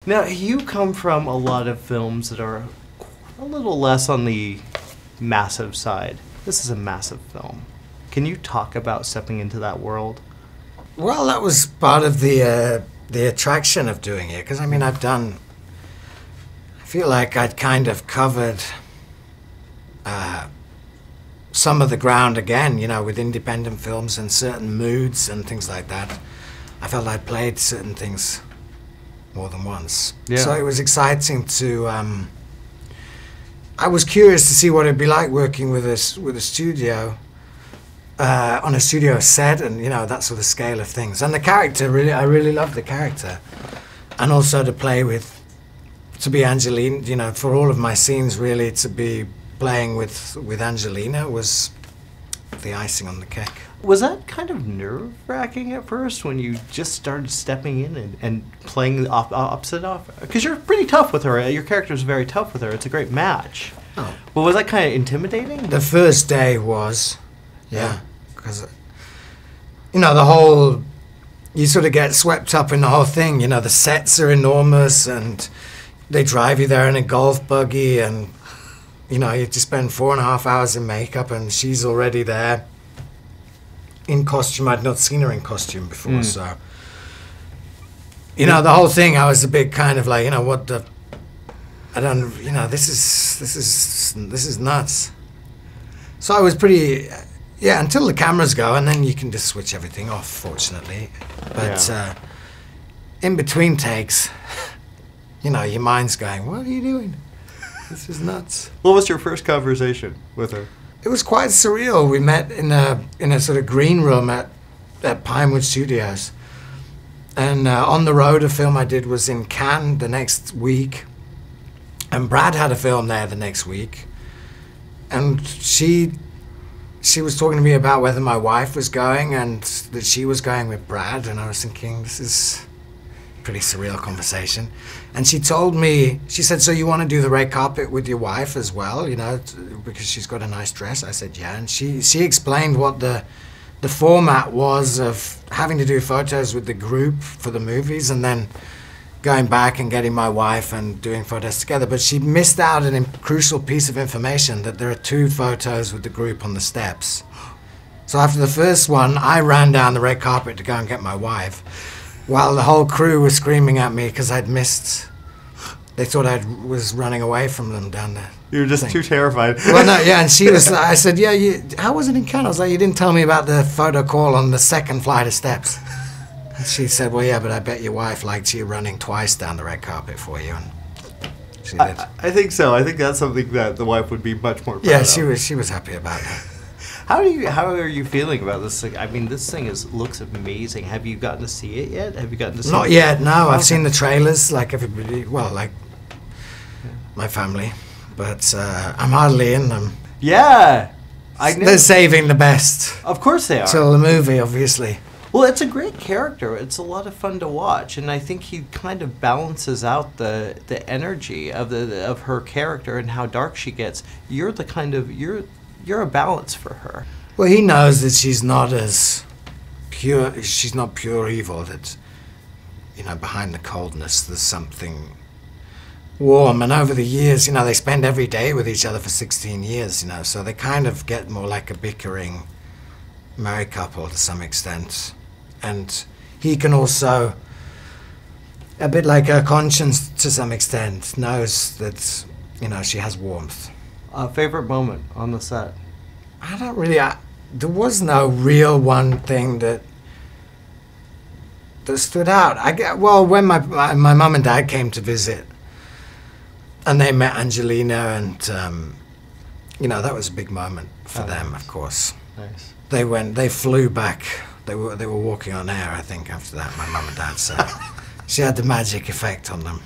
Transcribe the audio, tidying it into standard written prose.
Now, you come from a lot of films that are a little less on the massive side. This is a massive film. Can you talk about stepping into that world? Well, that was part of the attraction of doing it, because I mean, I feel like I'd kind of covered some of the ground again, you know, with independent films and certain moods and things like that. I felt I'd played certain things more than once. Yeah. So it was exciting to, I was curious to see what it'd be like working with a studio, on a studio set, and you know, that sort of scale of things. And the character, I really loved the character. And also to be Angelina, you know, for all of my scenes really, to be playing with Angelina was the icing on the cake. Was that kind of nerve-wracking at first when you just started stepping in and playing the opposite off? Because you're pretty tough with her. Your character's very tough with her. It's a great match. Oh. But was that kind of intimidating? The first day was, yeah. Because, you know, you sort of get swept up in the whole thing. You know, the sets are enormous and they drive you there in a golf buggy, and, you know, you have to spend 4.5 hours in makeup and she's already there in costume. I'd not seen her in costume before, so, you know, the whole thing, I was a bit kind of like, you know, you know, this is nuts. So I was pretty, yeah, until the cameras go, and then you can just switch everything off, fortunately. But in between takes, you know, your mind's going, what are you doing? This is nuts. What was your first conversation with her? It was quite surreal. We met in a sort of green room at Pinewood Studios. And On the Road, a film I did, was in Cannes the next week. And Brad had a film there the next week. And she was talking to me about whether my wife was going and that she was going with Brad. And I was thinking, this is a pretty surreal conversation. And she told me, she said, so you want to do the red carpet with your wife as well, you know, because she's got a nice dress? I said, yeah. And she explained what the format was of having to do photos with the group for the movies and then going back and getting my wife and doing photos together. But she missed out a crucial piece of information, that there are 2 photos with the group on the steps. So after the first one, I ran down the red carpet to go and get my wife, while the whole crew was screaming at me because I'd missed. They thought I was running away from them down there. You were just too terrified. Well, no, yeah, and she was, I said, yeah, how was it in Cannes? I was like, you didn't tell me about the photo call on the 2nd flight of steps. And she said, well, yeah, but I bet your wife liked you running twice down the red carpet for you. And she did. I think so. I think that's something that the wife would be much more proud of. Yeah, she was happy about that. How are you feeling about this thing? I mean, this thing looks amazing. Have you gotten to see it yet? Have you gotten to see it? Not yet, no. I've seen the trailers, like everybody, well, like my family. But I'm hardly in them. Yeah. They're saving the best. Of course they are. Till the movie, obviously. Well, it's a great character. It's a lot of fun to watch, and I think he kind of balances out the energy of her character and how dark she gets. You're the kind of you're a balance for her. Well, he knows that she's not as pure. She's not pure evil. That, you know, behind the coldness, there's something warm. And over the years, you know, they spend every day with each other for 16 years. You know, so they kind of get more like a bickering married couple to some extent. And he can also, a bit like her conscience to some extent, knows that, you know, she has warmth. Favorite moment on the set? I don't really, there was no real one thing that stood out. Well, when my mum and dad came to visit and they met Angelina, and, you know, that was a big moment for them, of course. Nice. They flew back. They were walking on air, I think, after that, my mum and dad. So she had the magic effect on them.